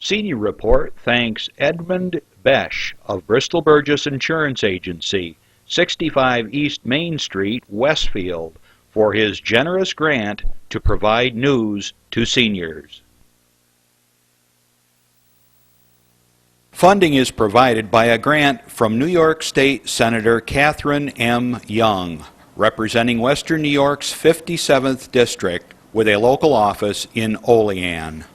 Senior Report thanks Edmund Besh of Bristol Burgess Insurance Agency, 65 East Main Street, Westfield, for his generous grant to provide news to seniors. Funding is provided by a grant from New York State Senator Catherine M. Young, representing Western New York's 57th District with a local office in Olean.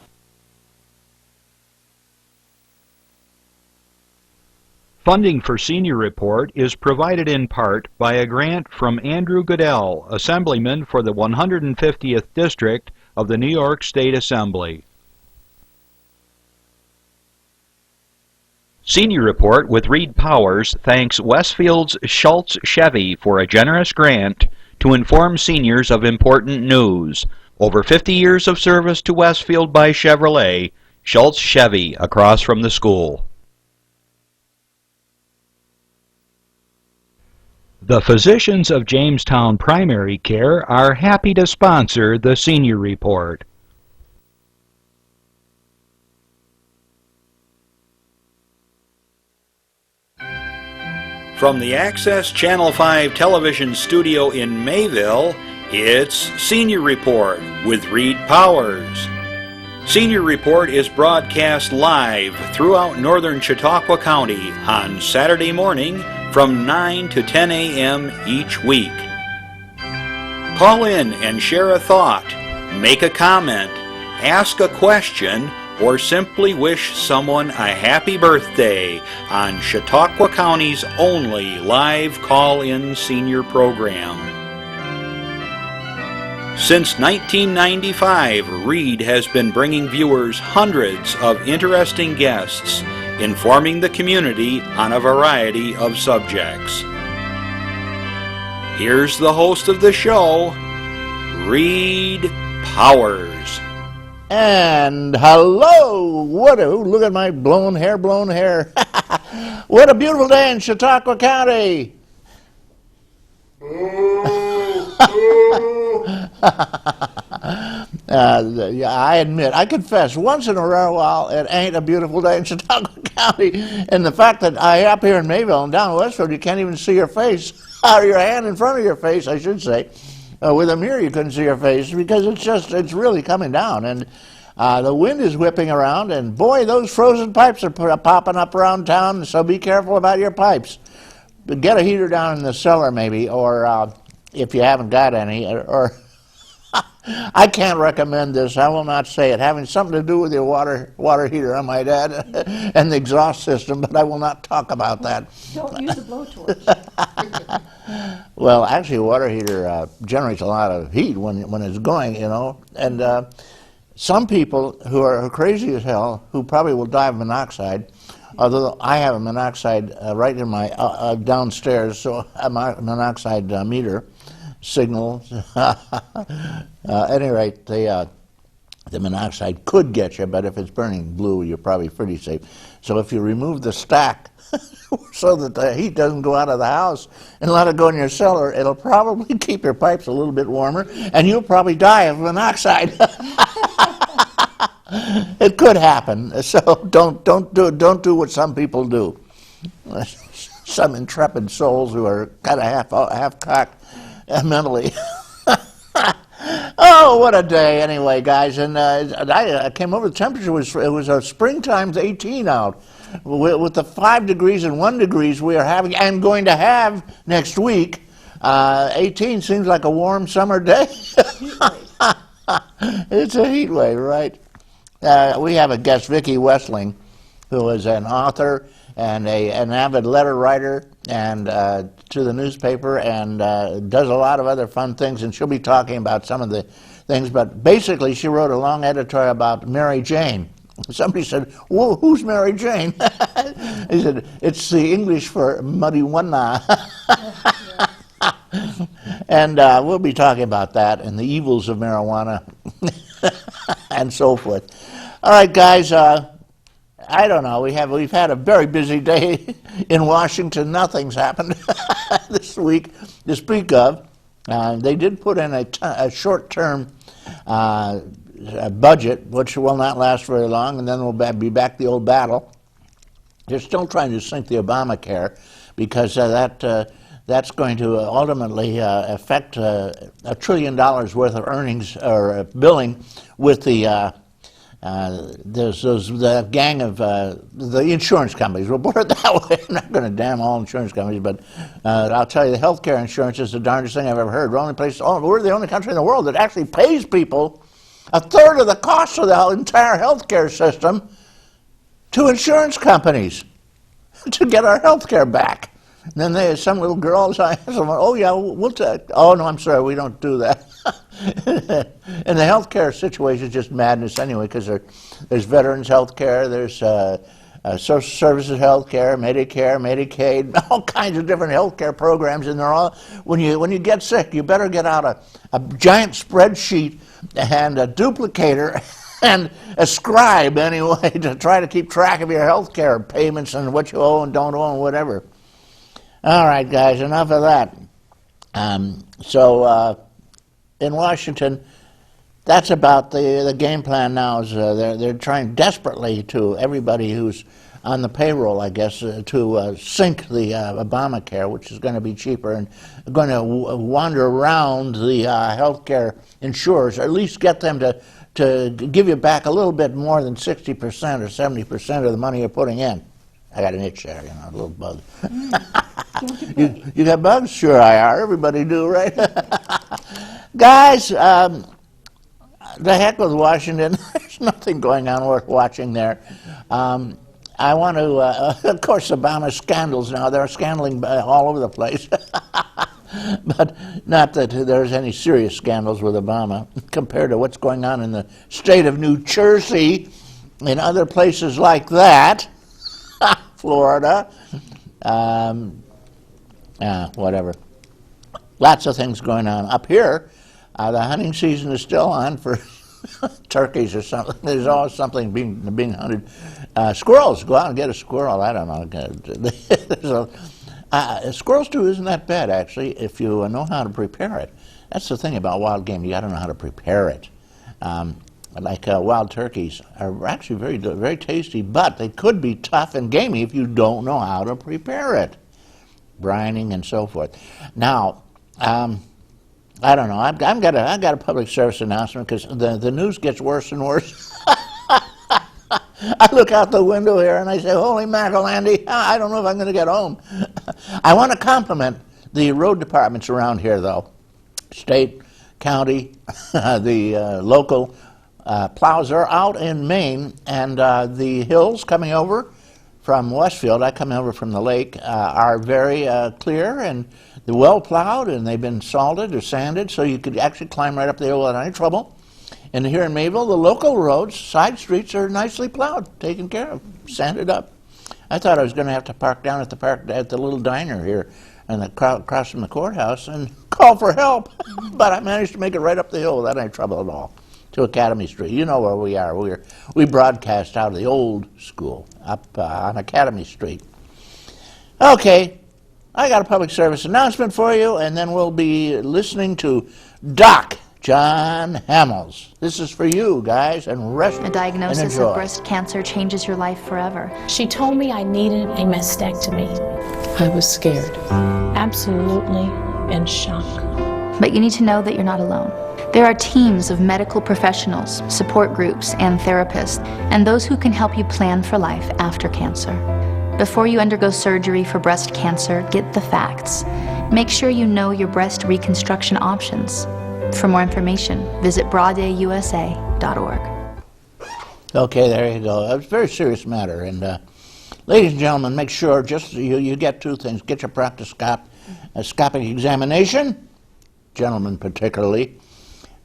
Funding for Senior Report is provided in part by a grant from Andrew Goodell, Assemblyman for the 150th District of the New York State Assembly. Senior Report with Reed Powers thanks Westfield's Schultz Chevy for a generous grant to inform seniors of important news. Over 50 years of service to Westfield by Chevrolet, Schultz Chevy across from the school. The physicians of Jamestown Primary Care are happy to sponsor the Senior Report. From the Access Channel 5 television studio in Mayville, it's Senior Report with Reed Powers. Senior Report is broadcast live throughout northern Chautauqua County on Saturday morning from 9 to 10 a.m. each week. Call in and share a thought, make a comment, ask a question, or simply wish someone a happy birthday on Chautauqua County's only live call-in senior program. Since 1995, Reed has been bringing viewers hundreds of interesting guests, informing the community on a variety of subjects. Here's the host of the show, Reed Powers. And hello! Look at my blown hair. What a beautiful day in Chautauqua County! Yeah, I admit, I confess, once in a rare while, it ain't a beautiful day in Chautauqua County. And the fact that up here in Mayville and down in Westfield, you can't even see your face, or your hand in front of your face, I should say. With a mirror, you couldn't see your face because it's really coming down. And the wind is whipping around, and boy, those frozen pipes are popping up around town, so be careful about your pipes. Get a heater down in the cellar, maybe, or if you haven't got any, or I can't recommend this. I will not say it. Having something to do with your water heater, I might add, and the exhaust system, but I will not talk about that. Don't use a blowtorch. Well, actually, a water heater generates a lot of heat when it's going, you know. And some people who are crazy as hell, who probably will die of monoxide, although I have a monoxide right in my downstairs, so a monoxide meter signal. At any rate, the monoxide could get you, but if it's burning blue, you're probably pretty safe. So if you remove the stack so that the heat doesn't go out of the house and let it go in your cellar, it'll probably keep your pipes a little bit warmer, and you'll probably die of monoxide. It could happen, so don't do what some people do. Some intrepid souls who are kind of half-cocked mentally. Oh, what a day! Anyway, guys, and I came over. The temperature was a springtime's 18 out. With the 5 degrees and 1 degrees we are having and going to have next week, 18 seems like a warm summer day. It's a heat wave, right? We have a guest, Vicki Westling, who is an author and an avid letter writer and to the newspaper, and does a lot of other fun things, and she'll be talking about some of the things. But basically, she wrote a long editorial about Mary Jane. Somebody said, "Whoa, who's Mary Jane?" He said, "It's the English for marijuana." And we'll be talking about that and the evils of marijuana and so forth. All right, guys. I don't know. We've had a very busy day in Washington. Nothing's happened this week to speak of. They did put in a short-term budget, which will not last very long, and then we'll be back to the old battle. They're still trying to sink the Obamacare because that's going to ultimately affect $1 trillion worth of earnings or billing with the the gang of the insurance companies. We'll put it that way. I'm not going to damn all insurance companies, but I'll tell you, the healthcare insurance is the darndest thing I've ever heard. We're the only country in the world that actually pays people a third of the cost of the entire healthcare system to insurance companies to get our healthcare back. And then some little girls, I asked them, oh yeah, we'll take, oh no, I'm sorry, we don't do that. And the healthcare situation is just madness anyway, because there's veterans healthcare, there's social services healthcare, Medicare, Medicaid, all kinds of different healthcare programs, and they're all, when you get sick, you better get out a giant spreadsheet and a duplicator and a scribe anyway to try to keep track of your healthcare payments and what you owe and don't owe and whatever. All right, guys, enough of that. In Washington, that's about the game plan now. Is they're trying desperately to everybody who's on the payroll, I guess, to sink the Obamacare, which is going to be cheaper, and going to wander around the healthcare insurers, or at least get them to give you back a little bit more than 60% or 70% of the money you're putting in. I got an itch there, a little bug. You got bugs? Sure I are. Everybody do, right? Guys, the heck with Washington. There's nothing going on worth watching there. I want to, of course, Obama's scandals now. They're scandaling all over the place. But not that there's any serious scandals with Obama compared to what's going on in the state of New Jersey and other places like that. Florida, whatever. Lots of things going on. Up here, the hunting season is still on for turkeys or something. There's always something being hunted. Squirrels, go out and get a squirrel. I don't know. Squirrels too isn't that bad, actually, if you know how to prepare it. That's the thing about wild game. You got to know how to prepare it. Like wild turkeys are actually very, very tasty, but they could be tough and gamey if you don't know how to prepare it. Brining and so forth. Now, I don't know. I've got a public service announcement because the news gets worse and worse. I look out the window here and I say, holy mackerel, Andy, I don't know if I'm going to get home. I want to compliment the road departments around here, though. State, county, the local plows are out in Maine, and the hills coming over from Westfield, I come over from the lake, are very clear, and they're well plowed, and they've been salted or sanded, so you could actually climb right up the hill without any trouble. And here in Mayville, the local roads, side streets, are nicely plowed, taken care of, sanded up. I thought I was going to have to park down at the little diner here and across from the courthouse and call for help, but I managed to make it right up the hill without any trouble at all. To Academy Street. You know where we are. We broadcast out of the old school up on Academy Street. Okay, I got a public service announcement for you, and then we'll be listening to Doc John Hamels. This is for you guys, and rest A diagnosis and enjoy. of breast cancer changes your life forever. She told me I needed a mastectomy. I was scared. Absolutely in shock. But you need to know that you're not alone. There are teams of medical professionals, support groups, and therapists, and those who can help you plan for life after cancer. Before you undergo surgery for breast cancer, get the facts. Make sure you know your breast reconstruction options. For more information, visit broaddayusa.org. Okay, there you go. It's a very serious matter. And ladies and gentlemen, make sure just you get two things. Get your proctoscopic examination, gentlemen particularly,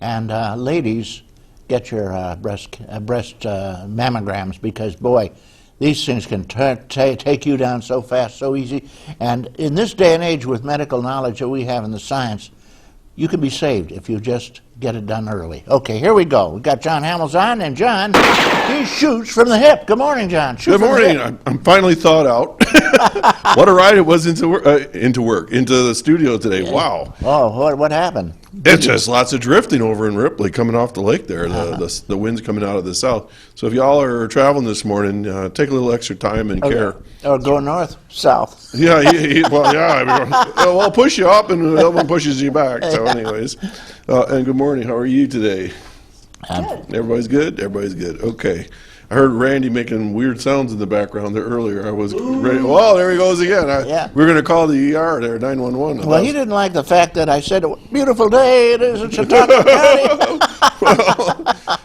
and ladies, get your breast mammograms, because, boy, these things can take you down so fast, so easy. And in this day and age, with medical knowledge that we have in the science, you can be saved if you just get it done early. Okay, here we go. We've got John Hamels on, and John, he shoots from the hip. Good morning, John. Shoot Good from the morning. hip. I'm finally thawed out. What a ride it was into the studio today. Wow. Oh, what happened? It's just lots of drifting over in Ripley coming off the lake there. The wind's coming out of the south. So if y'all are traveling this morning, take a little extra time and care. Or go north, south. Yeah, well, I'll push you up and the other one pushes you back. So anyways, and good morning. How are you today? Everybody's good? Everybody's good. Okay. I heard Randy making weird sounds in the background there earlier. I was ready. Well, there he goes again. We're going to call the ER there, 911. Well, he didn't like the fact that I said, beautiful day it is in Chautauqua County. Well,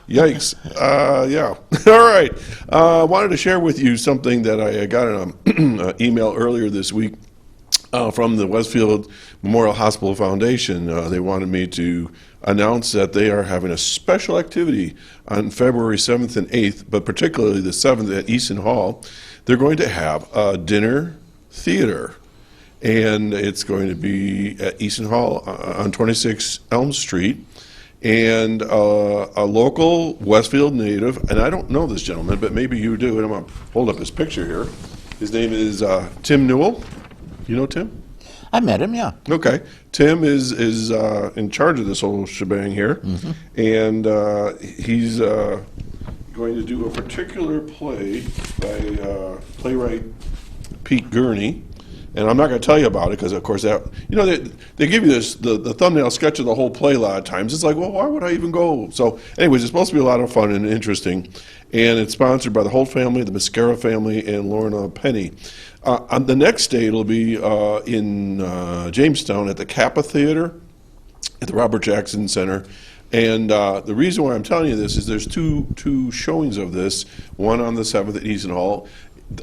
yikes. Yeah. All right. I wanted to share with you something that I got in an email earlier this week from the Westfield Memorial Hospital Foundation. They wanted me to announce that they are having a special activity on February 7th and 8th, but particularly the 7th at Easton Hall. They're going to have a dinner theater, and it's going to be at Easton Hall on 26 Elm Street. And a local Westfield native, and I don't know this gentleman, but maybe you do, and I'm going to hold up his picture here. His name is Tim Newell. You know Tim? I met him, yeah. Okay. Tim is in charge of this whole shebang here, and he's going to do a particular play by playwright Pete Gurney. And I'm not going to tell you about it because, of course, that they give you the thumbnail sketch of the whole play a lot of times. It's like, well, why would I even go? So, anyways, it's supposed to be a lot of fun and interesting, and it's sponsored by the Holt family, the Mascara family, and Lorna Penny. On the next day, it'll be in Jamestown at the Kappa Theater at the Robert Jackson Center. And the reason why I'm telling you this is there's two showings of this, one on the 7th at Easton Hall.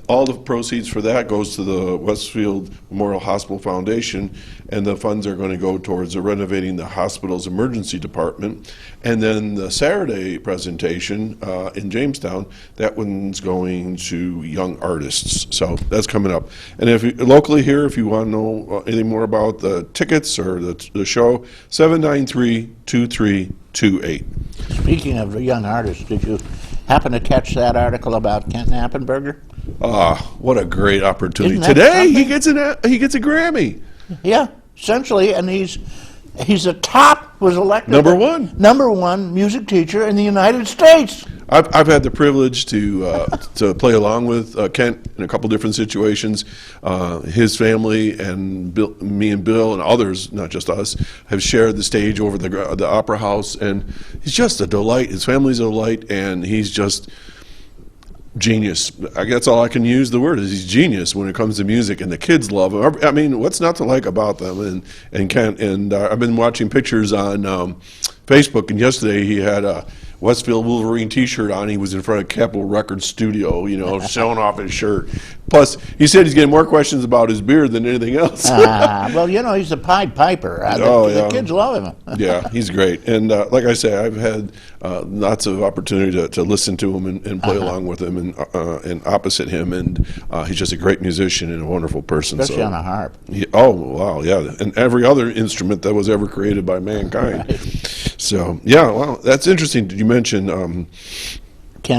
All the proceeds for that goes to the Westfield Memorial Hospital Foundation, and the funds are going to go towards renovating the hospital's emergency department. And then the Saturday presentation in Jamestown, that one's going to young artists. So that's coming up. And if locally here, if you want to know anything more about the tickets or the show, 793-2328. Speaking of young artists, did you happen to catch that article about Kent Appenberger? What a great opportunity. Isn't that Today something? he gets a Grammy. Yeah, essentially, and he's was elected Number one music teacher in the United States. I've had the privilege to play along with Kent in a couple different situations. His family and me and Bill and others, not just us, have shared the stage over the Opera House, and he's just a delight. His family's a delight, and he's just genius. I guess all I can use the word is he's genius when it comes to music, and the kids love him. I mean, what's not to like about them? And Kent, and I've been watching pictures on Facebook, and yesterday he had a Westfield Wolverine t-shirt on. He was in front of Capitol Records studio, showing off his shirt. Plus, he said he's getting more questions about his beard than anything else. Well, he's a Pied Piper. The kids love him. Yeah, he's great. And like I say, I've had lots of opportunity to listen to him and play along with him and opposite him. And he's just a great musician and a wonderful person. Especially on a harp. Oh, wow, yeah. And every other instrument that was ever created by mankind. So, yeah, well, that's interesting. Did you mention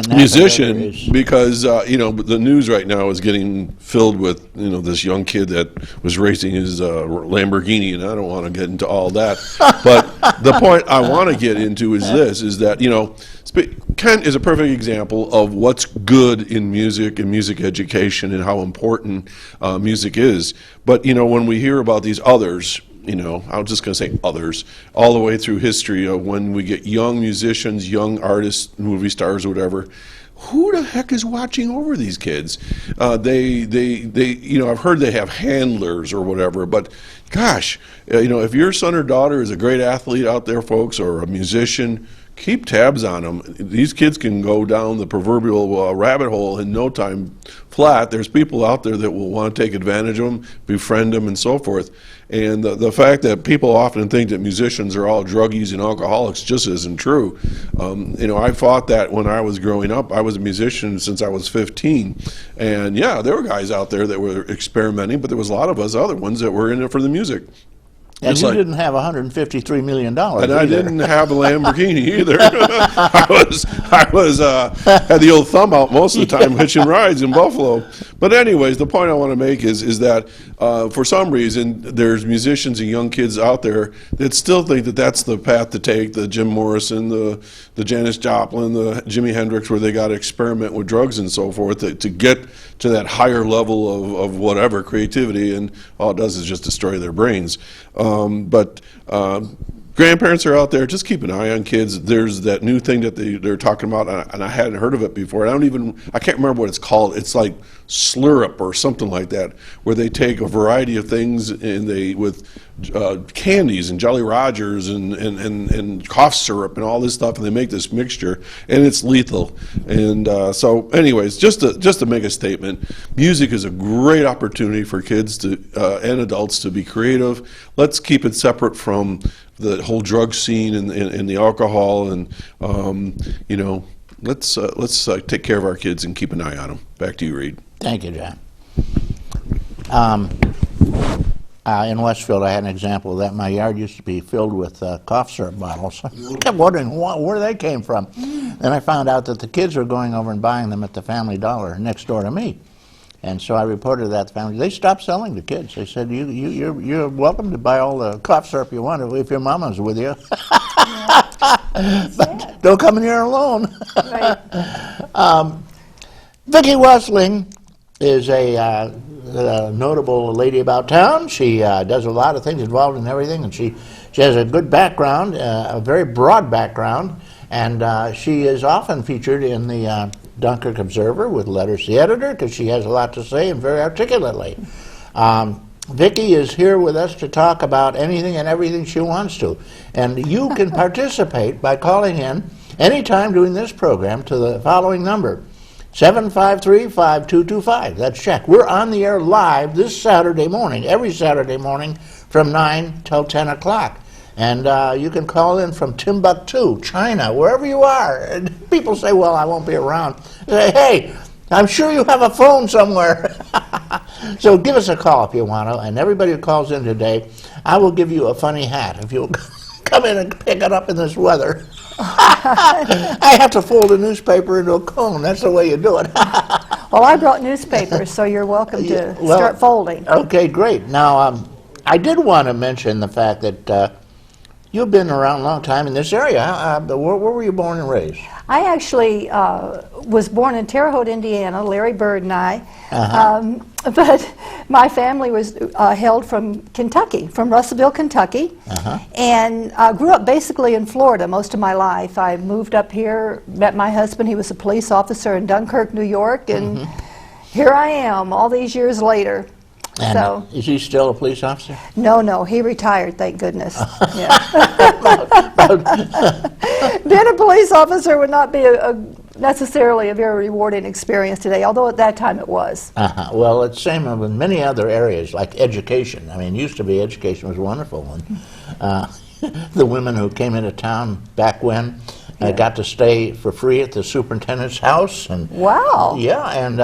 musician? Because, the news right now is getting filled with, this young kid that was racing his Lamborghini, and I don't want to get into all that. But the point I want to get into is this, is that, Kent is a perfect example of what's good in music and music education and how important music is. But, when we hear about these others, I'm just going to say others, all the way through history of when we get young musicians, young artists, movie stars, or whatever, who the heck is watching over these kids? I've heard they have handlers or whatever, but gosh, if your son or daughter is a great athlete out there, folks, or a musician, keep tabs on them. These kids can go down the proverbial rabbit hole in no time flat. There's people out there that will want to take advantage of them, befriend them, and so forth. And the fact that people often think that musicians are all druggies and alcoholics just isn't true. I fought that when I was growing up. I was a musician since I was 15. And yeah, there were guys out there that were experimenting, but there was a lot of us other ones that were in it for the music. And you didn't have $153 million. And I didn't have a Lamborghini either. I was had the old thumb out most of the time hitching rides in Buffalo. But anyways, the point I want to make is that for some reason there's musicians and young kids out there that still think that that's the path to take, the Jim Morrison, the Janis Joplin, the Jimi Hendrix, where they got to experiment with drugs and so forth to get to that higher level of whatever creativity, and all it does is just destroy their brains. But grandparents are out there, just keep an eye on kids. There's that new thing that they're talking about, and I hadn't heard of it before. I can't remember what it's called. It's like Slurp or something like that, where they take a variety of things and with candies and Jolly Rogers and cough syrup and all this stuff, and they make this mixture, and it's lethal. And so anyways, just to make a statement, music is a great opportunity for kids and adults to be creative. Let's keep it separate from the whole drug scene and the alcohol, and let's take care of our kids and keep an eye on them. Back to you, Reed. Thank you, John. In Westfield, I had an example of that. My yard used to be filled with cough syrup bottles. I kept wondering where they came from. Then I found out that the kids were going over and buying them at the Family Dollar next door to me. And so I reported that to the family. They stopped selling to kids. They said, you're welcome to buy all the cough syrup you want if your mama's with you. But don't come in here alone. Right. Vicki Westling is a notable lady about town. She does a lot of things, involved in everything, and she has a good background, a very broad background, and she is often featured in the Dunkirk Observer with letters to the editor, because she has a lot to say and very articulately. Vicki is here with us to talk about anything and everything she wants to. And you can participate by calling in anytime during this program to the following number, 753-5225. That's check. We're on the air live this Saturday morning, every Saturday morning from 9 till 10 o'clock. And you can call in from Timbuktu, China, wherever you are. And people say, well, I won't be around. Say, hey, I'm sure you have a phone somewhere. So give us a call if you want to. And everybody who calls in today, I will give you a funny hat if you'll come in and pick it up in this weather. I have to fold a newspaper into a cone. That's the way you do it. Well, I brought newspapers, so you're welcome to start folding. Okay, great. Now, I did want to mention the fact that you've been around a long time in this area. Where were you born and raised? I actually was born in Terre Haute, Indiana, Larry Bird and I. But my family was hailed from Kentucky, from Russellville, Kentucky. And grew up basically in Florida most of my life. I moved up here, met my husband. He was a police officer in Dunkirk, New York. And here I am all these years later. And so, is he still a police officer? No, he retired, thank goodness. Being a police officer would not be necessarily a very rewarding experience today, although at that time it was. Well, it's the same with many other areas, like education. I mean, used to be education was wonderful. And, the women who came into town back when got to stay for free at the superintendent's house. And wow. Yeah, and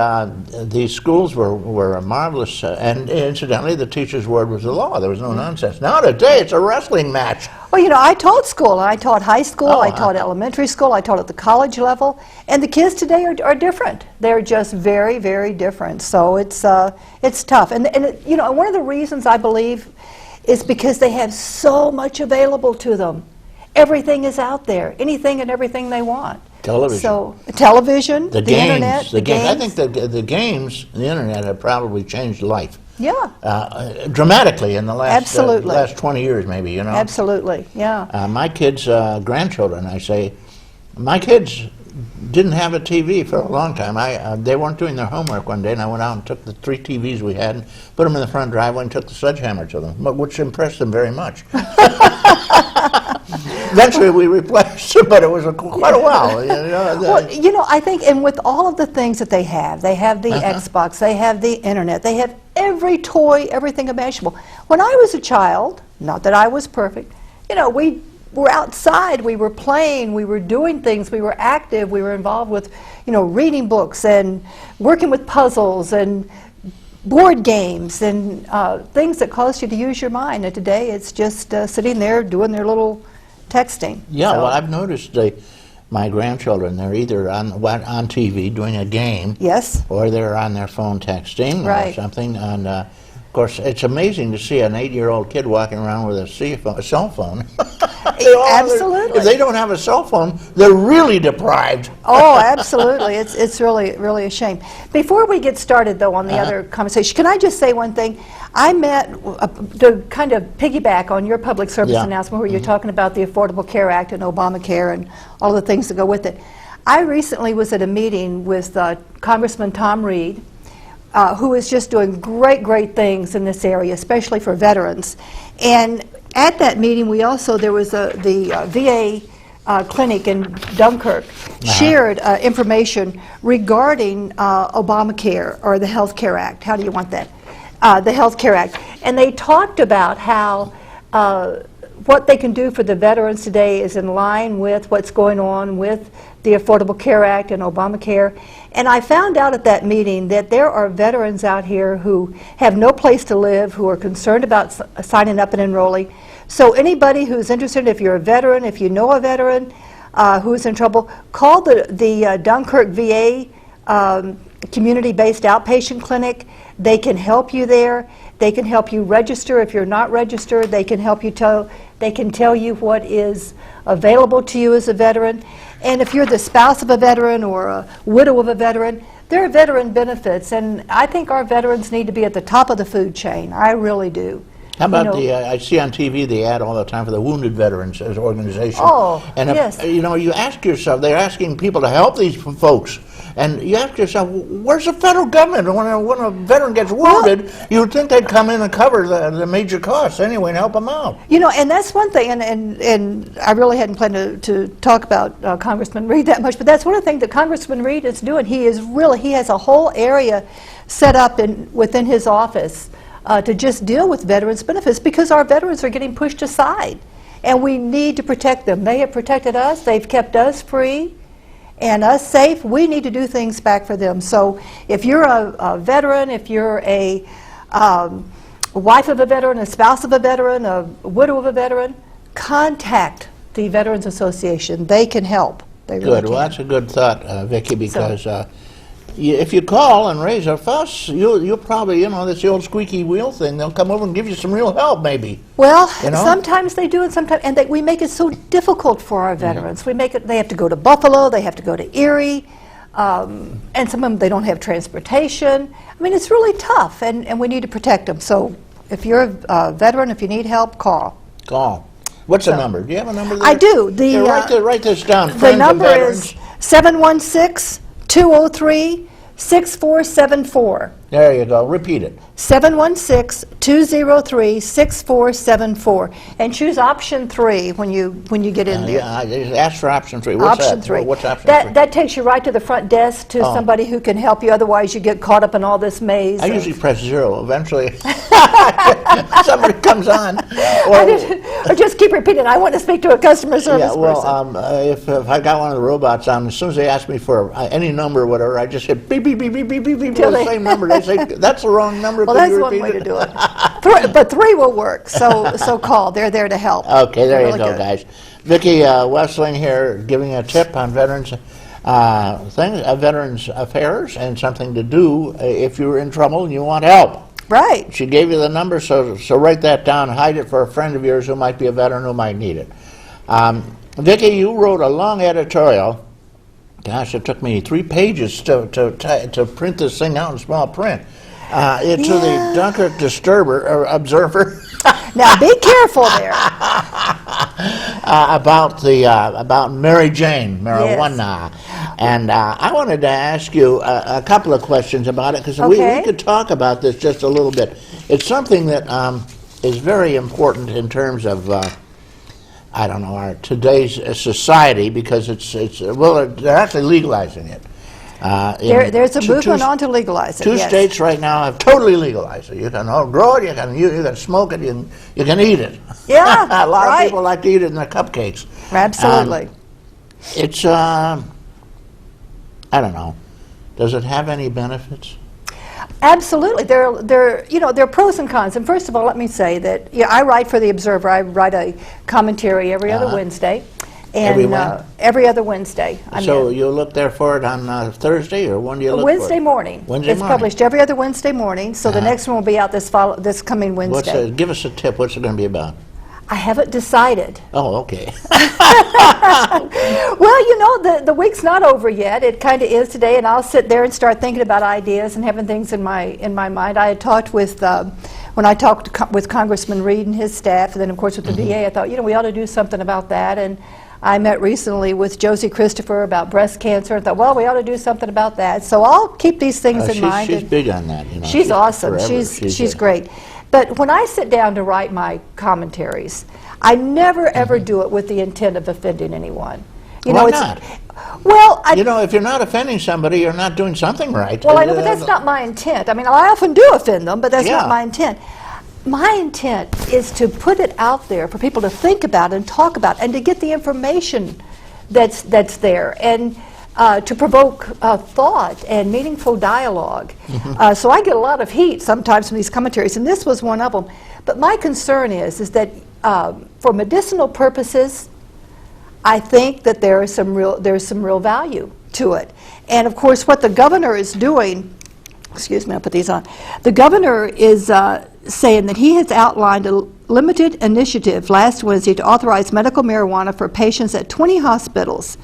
these schools were marvelous. And incidentally, the teacher's word was the law. There was no nonsense. Now today, it's a wrestling match. Well, I taught school. I taught high school. I taught elementary school. I taught at the college level. And the kids today are different. They're just very, very different. So it's tough. And one of the reasons I believe is because they have so much available to them. Everything is out there, anything and everything they want. Television. So, television, the games, internet, the games. I think the games, the internet have probably changed life. Yeah. Dramatically in the last Absolutely. Last 20 years, maybe, Absolutely, yeah. My kids' grandchildren, I say, my kids didn't have a TV for a long time. They weren't doing their homework one day, and I went out and took the 3 TVs we had and put them in the front driveway and took the sledgehammer to them, which impressed them very much. Eventually we replaced it, but it was quite a while. Well, I think, and with all of the things that they have the Xbox, they have the internet, they have every toy, everything imaginable. When I was a child, not that I was perfect, we were outside, we were playing, we were doing things, we were active, we were involved with, reading books and working with puzzles and board games and things that caused you to use your mind. And today it's just sitting there doing their little texting. Yeah, so. Well, I've noticed my grandchildren, they're either on TV doing a game, Yes. or they're on their phone texting or Right. something. And of course, it's amazing to see an 8-year-old kid walking around with a cell phone. Absolutely. If they don't have a cell phone, they're really deprived. Oh, absolutely. It's really a shame. Before we get started, though, on the other conversation, can I just say one thing? I met, to kind of piggyback on your public service Yeah. announcement where you're talking about the Affordable Care Act and Obamacare and all the things that go with it. I recently was at a meeting with Congressman Tom Reed, who is just doing great things in this area, especially for veterans. And at that meeting, there was the VA clinic in Dunkirk shared information regarding Obamacare, or the Health Care Act. How do you want that? The Health Care Act. And they talked about how what they can do for the veterans today is in line with what's going on with the Affordable Care Act and Obamacare. And I found out at that meeting that there are veterans out here who have no place to live, who are concerned about signing up and enrolling. So anybody who's interested, if you're a veteran, if you know a veteran who's in trouble, call the Dunkirk VA community-based outpatient clinic. They can help you there. They can help you register if you're not registered. They can help you they can tell you what is available to you as a veteran. And if you're the spouse of a veteran or a widow of a veteran, there are veteran benefits. And I think our veterans need to be at the top of the food chain. I really do. How about I see on TV the ad all the time for the Wounded Veterans as an organization. Oh, and yes. You ask yourself, they're asking people to help these folks. And you ask yourself, where's the federal government? When a veteran gets wounded, you would think they'd come in and cover the major costs anyway and help them out. And that's one thing, and I really hadn't planned to talk about Congressman Reed that much, but that's one of the things that Congressman Reed is doing. He has a whole area set up within his office to just deal with veterans' benefits, because our veterans are getting pushed aside, and we need to protect them. They have protected us. They've kept us free and us safe. We need to do things back for them. So if you're a veteran, if you're a wife of a veteran, a spouse of a veteran, a widow of a veteran, contact the Veterans Association. They can help. They really Good. Well, that's a good thought, Vicki, because if you call and raise a fuss, you'll probably, that's the old squeaky wheel thing. They'll come over and give you some real help, maybe. Well, sometimes they do, and we make it so difficult for our veterans. They have to go to Buffalo, they have to go to Erie, and some of them, they don't have transportation. I mean, it's really tough, and we need to protect them. So if you're a veteran, if you need help, call. Call. What's the number? Do you have a number there? I do. Write this down. The number is 716-203-6474. There you go. Repeat it. 716-203-6474. And choose option 3 when you get in there. Yeah, ask for option 3. What's Option that? 3. What's option 3? That takes you right to the front desk to somebody who can help you. Otherwise, you get caught up in all this maze. I usually press 0. Eventually, somebody comes on. Or just keep repeating, I want to speak to a customer service person. If I got one of the robots on, as soon as they ask me for any number or whatever, I just hit beep, beep, beep, beep, beep, beep, beep, the same number. They say, that's the wrong number. Well, that's one way to do it. But 3 will work, so call. They're there to help. Okay, there you go, good. guys. Vicki Westling here giving a tip on veterans veterans affairs and something to do if you're in trouble and you want help. Right. She gave you the number, so write that down. Hide it for a friend of yours who might be a veteran who might need it. Vicki, you wrote a long editorial. Gosh, it took me 3 pages to print this thing out in small print. To the Dunkirk Observer. Now be careful there. About Mary Jane, marijuana. Yes. And I wanted to ask you a couple of questions about it, because we could talk about this just a little bit. It's something that is very important in terms of our today's society, because they're actually legalizing it. There's a movement on to legalize it. 2 states right now have totally legalized it. You can grow it, you can smoke it, you can eat it. Yeah, a lot of people like to eat it in their cupcakes. Absolutely. It's I don't know. Does it have any benefits? Absolutely. There are pros and cons. And first of all, let me say that I write for the Observer. I write a commentary every other Wednesday. And Every when? every other Wednesday. So you'll look there for it on Thursday, or when do you look Wednesday for it? morning. Wednesday It's morning. published every other Wednesday morning, so the next one will be out this coming Wednesday. Give us a tip. What's it going to be about? I haven't decided. Oh, okay. Well, you know, the week's not over yet. It kind of is today, and I'll sit there and start thinking about ideas and having things in my mind. I had talked with, when I talked with Congressman Reed and his staff, and then of course with the VA, I thought, you know, we ought to do something about that. And I met recently with Josie Christopher about breast cancer. I thought, well, we ought to do something about that. So I'll keep these things in mind. She's big on that. You know. She's awesome. forever. She's great. But when I sit down to write my commentaries, I never ever do it with the intent of offending anyone. You know, Why not? Well, You know, if you're not offending somebody, you're not doing something right. well, I know, but that's not my intent. I mean, I often do offend them, but that's Yeah. not my intent. My intent is to put it out there for people to think about and talk about, and to get the information that's there, and to provoke thought and meaningful dialogue. So I get a lot of heat sometimes from these commentaries, and this was one of them. But my concern is that for medicinal purposes, I think that there's some real value to it. And of course, what the governor is doing, excuse me, I'll put these on. The governor is saying that he has outlined a limited initiative last Wednesday to authorize medical marijuana for patients at 20 hospitals.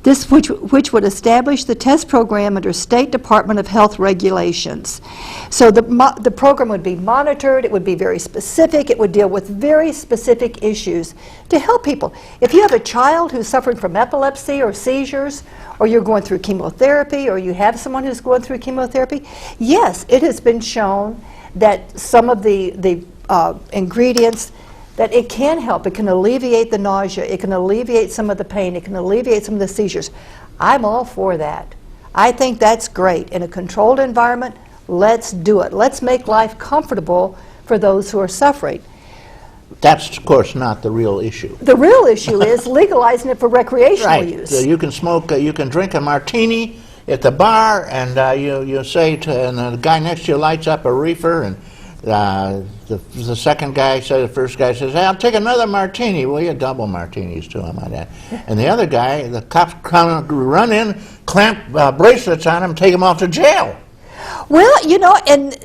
This which would establish the test program under State Department of Health regulations. So the program would be monitored, it would be very specific, it would deal with very specific issues to help people. If you have a child who's suffering from epilepsy or seizures, or you're going through chemotherapy, or you have someone who's going through chemotherapy, yes, it has been shown that some of the ingredients, that it can help. It can alleviate the nausea. It can alleviate some of the pain. It can alleviate some of the seizures. I'm all for that. I think that's great. In a controlled environment, let's do it. Let's make life comfortable for those who are suffering. That's, of course, not the real issue. The real issue is legalizing it for recreational use. So you can smoke, you can drink a martini at the bar, and you say to, and the guy next to you lights up a reefer, and the second guy says, the first guy says, hey, I'll take another martini. Well, you double martinis too, I might add. And the other guy, the cops run in, clamp bracelets on him, take him off to jail. Well, you know, and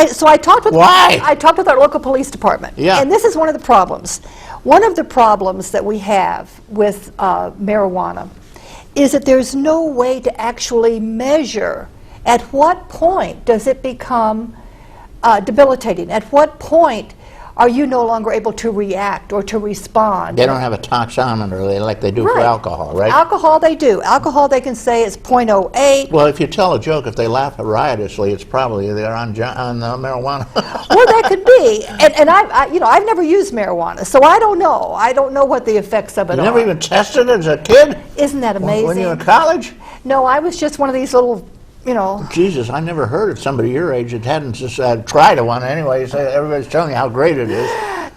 so I talked with Why? I talked with our local police department. Yeah. And this is one of the problems. One of the problems that we have with marijuana is that there's no way to actually measure at what point does it become debilitating. At what point are you no longer able to react or to respond? They don't have a taxometer like they do for alcohol, right? Alcohol they do. Alcohol they can say is 0.08. Well, if you tell a joke, if they laugh riotously, it's probably they're on marijuana. Well, that could be. And I've never used marijuana, so I don't know. I don't know what the effects of it You are. never even tested it as a kid? Isn't that amazing? When you were in college? No, I was just one of these little, you know. Jesus, I never heard of somebody your age that hadn't just tried one anyway. So everybody's telling you how great it is.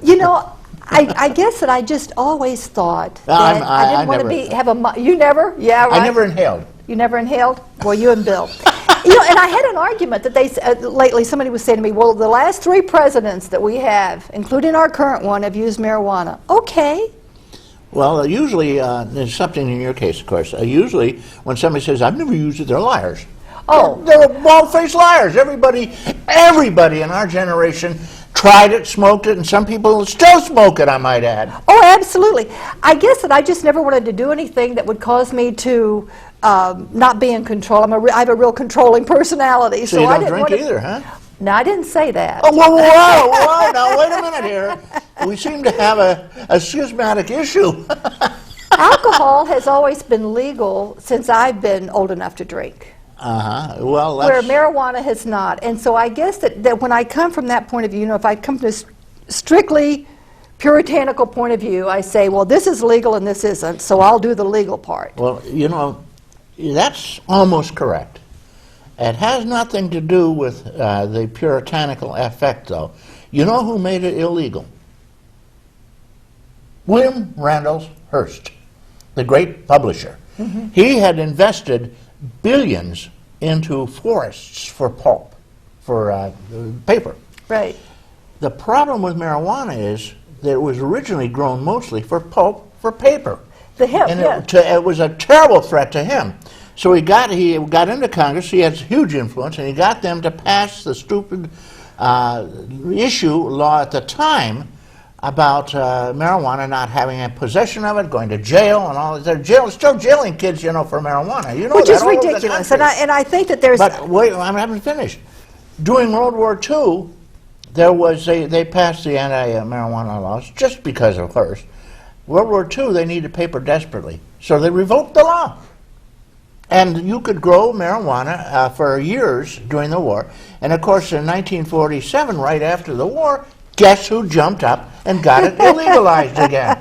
You know, I guess that I just always thought that I didn't want to have a. You never? Yeah, right. I never inhaled. You never inhaled? Well, you and Bill. You know, and I had an argument that they lately. Somebody was saying to me, "Well, the last 3 presidents that we have, including our current one, have used marijuana." Okay. Well, usually, there's something in your case, of course. Usually, when somebody says, "I've never used it," they're liars. Oh, They're bald-faced liars. Everybody in our generation tried it, smoked it, and some people still smoke it, I might add. oh, absolutely. I guess that I just never wanted to do anything that would cause me to not be in control. I have a real controlling personality, So you I don't didn't drink want to, either, huh? No, I didn't say that. Oh, whoa, now wait a minute here. We seem to have a schismatic issue. Alcohol has always been legal since I've been old enough to drink. Well, Where that's... marijuana has not. And so I guess that when I come from that point of view, you know, if I come from a strictly puritanical point of view, I say, well, this is legal and this isn't, so I'll do the legal part. Well, you know, that's almost correct. It has nothing to do with the puritanical effect, though. You know who made it illegal? William Randolph Hearst, the great publisher. Mm-hmm. He had invested billions into forests for pulp, for paper. Right. The problem with marijuana is that it was originally grown mostly for pulp for paper. The hip, And yeah. it was a terrible threat to him. So he got into Congress. He has huge influence, and he got them to pass the stupid issue law at the time about marijuana, not having a possession of it, going to jail, and all. They're still jailing kids, for marijuana. You know, Which that is all over the ridiculous. country. And I think that there's. But wait, I haven't finished. During World War II, they passed the anti-marijuana laws just because, of course. World War II, they needed paper desperately, so they revoked the law. And you could grow marijuana for years during the war. And of course, in 1947, right after the war, guess who jumped up and got it illegalized again?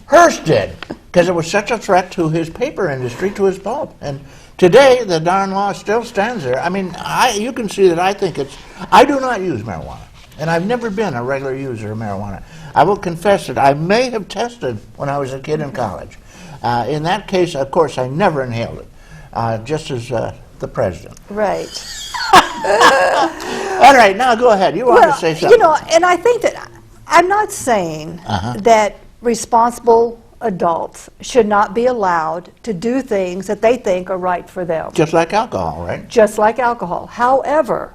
Hearst did, because it was such a threat to his paper industry, to his pulp. And today, the darn law still stands there. I mean, you can see that I do not use marijuana. And I've never been a regular user of marijuana. I will confess that I may have tested when I was a kid in college. In that case, of course, I never inhaled it. Just as the president. Right. All right, now go ahead. You want to say something? And I think that I'm not saying that responsible adults should not be allowed to do things that they think are right for them. Just like alcohol, right? Just like alcohol. However,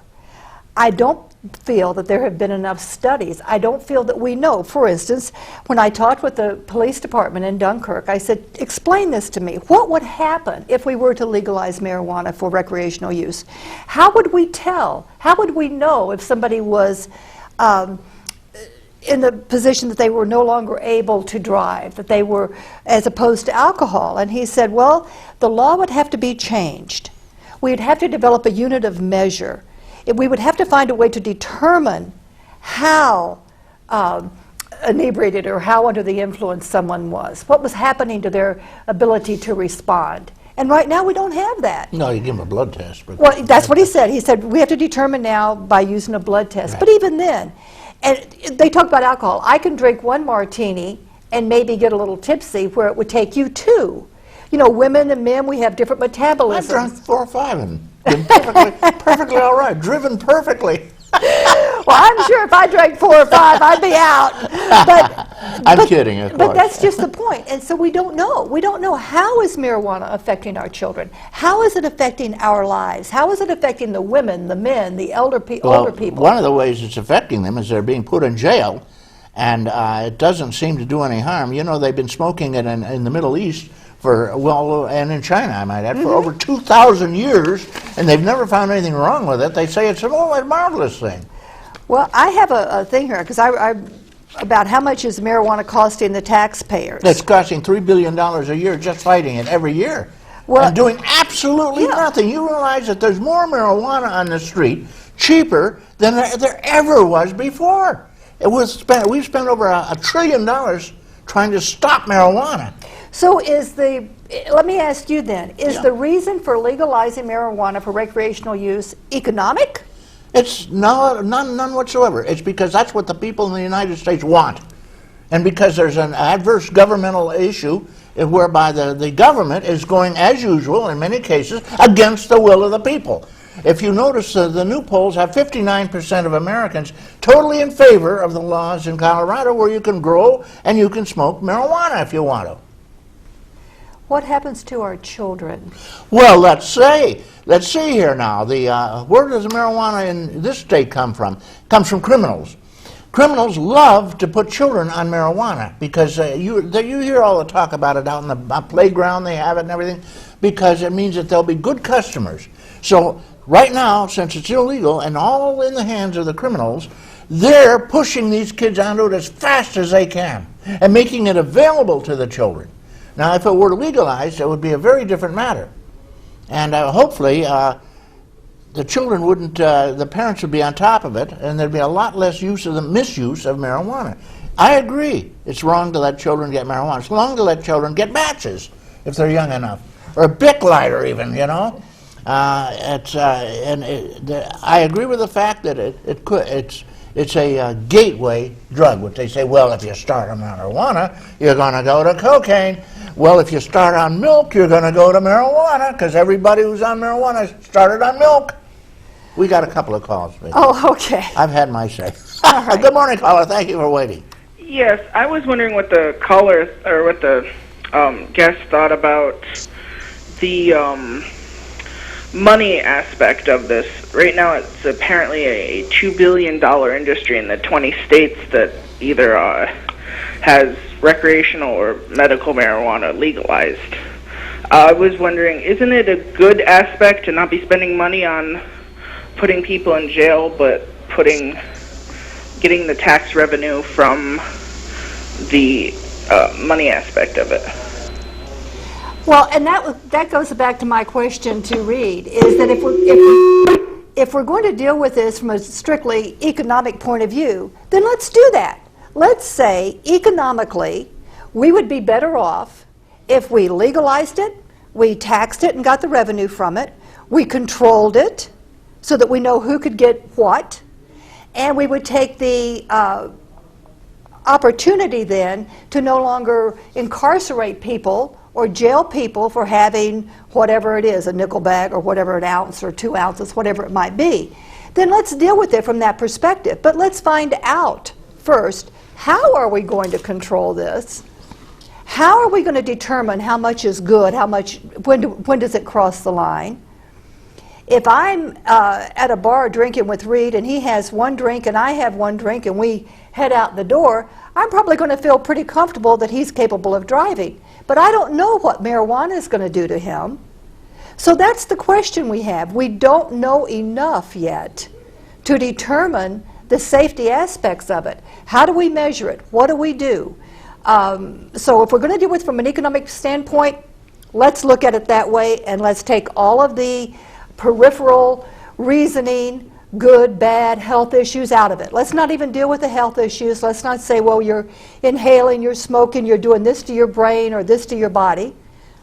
I don't feel that there have been enough studies. I don't feel that we know. For instance, when I talked with the police department in Dunkirk, I said, explain this to me. What would happen if we were to legalize marijuana for recreational use? How would we tell? How would we know if somebody was in the position that they were no longer able to drive, that they were, as opposed to alcohol? And he said, well, the law would have to be changed. We'd have to develop a unit of measure. We would have to find a way to determine how inebriated or how under the influence someone was, what was happening to their ability to respond. And right now we don't have that. No, you give them a blood test. But well, that's what he said. He said, we have to determine now by using a blood test. Right. But even then, and they talk about alcohol. I can drink one martini and maybe get a little tipsy where it would take you two. Women and men, we have different metabolisms. I've drunk 4 or 5 and been perfectly all right, driven perfectly. Well, I'm sure if I drank 4 or 5, I'd be out. I'm kidding, of course. But that's just the point. And so we don't know. We don't know how is marijuana affecting our children. How is it affecting our lives? How is it affecting the women, the men, the older people? One of the ways it's affecting them is they're being put in jail, and it doesn't seem to do any harm. They've been smoking it in the Middle East and in China, I might add, for over 2,000 years, and they've never found anything wrong with it. They say it's a marvelous thing. Well, I have a thing here, because about how much is marijuana costing the taxpayers? It's costing $3 billion a year just fighting it every year. Well, and doing absolutely nothing. You realize that there's more marijuana on the street, cheaper than there ever was before. We've spent over $1 trillion trying to stop marijuana. So let me ask you then, is the reason for legalizing marijuana for recreational use economic? It's none whatsoever. It's because that's what the people in the United States want. And because there's an adverse governmental issue whereby the government is going, as usual in many cases, against the will of the people. If you notice, the new polls have 59% of Americans totally in favor of the laws in Colorado where you can grow and you can smoke marijuana if you want to. What happens to our children? Well, let's see here now. Where does marijuana in this state come from? It comes from criminals. Criminals love to put children on marijuana because you hear all the talk about it out in the playground. They have it and everything because it means that they'll be good customers. So right now, since it's illegal and all in the hands of the criminals, they're pushing these kids onto it as fast as they can and making it available to the children. Now, if it were legalized, it would be a very different matter. And hopefully, the children wouldn't, the parents would be on top of it, and there'd be a lot less misuse of marijuana. I agree. It's wrong to let children get marijuana. It's wrong to let children get matches if they're young enough, or a Bic lighter even, I agree with the fact that it's a gateway drug, which they say, well, if you start on marijuana, you're going to go to cocaine. Well, if you start on milk, you're going to go to marijuana, because everybody who's on marijuana started on milk. We got a couple of calls, Vicki. Oh, okay. I've had my say. All right. Good morning, caller. Thank you for waiting. Yes, I was wondering what the callers or what the guest thought about the money aspect of this. Right now it's apparently a $2 billion industry in the 20 states that either has recreational or medical marijuana legalized. I was wondering, isn't it a good aspect to not be spending money on putting people in jail, but getting the tax revenue from the money aspect of it? Well, and that goes back to my question to Reed, is that if we're going to deal with this from a strictly economic point of view, then let's do that. Let's say economically we would be better off if we legalized it, we taxed it and got the revenue from it, we controlled it so that we know who could get what, and we would take the opportunity then to no longer incarcerate people or jail people for having whatever it is, a nickel bag or whatever, an ounce or 2 ounces, whatever it might be. Then let's deal with it from that perspective. But let's find out first, how are we going to control this? How are we going to determine how much is good, how much, when does it cross the line? If I'm at a bar drinking with Reed and he has one drink and I have one drink and we head out the door, I'm probably going to feel pretty comfortable that he's capable of driving. But I don't know what marijuana is going to do to him. So that's the question we have. We don't know enough yet to determine the safety aspects of it. How do we measure it? What do we do? So if we're going to deal with it from an economic standpoint, let's look at it that way, and let's take all of the peripheral reasoning, good, bad, health issues out of it. Let's not even deal with the health issues. Let's not say, well, you're inhaling, you're smoking, you're doing this to your brain or this to your body.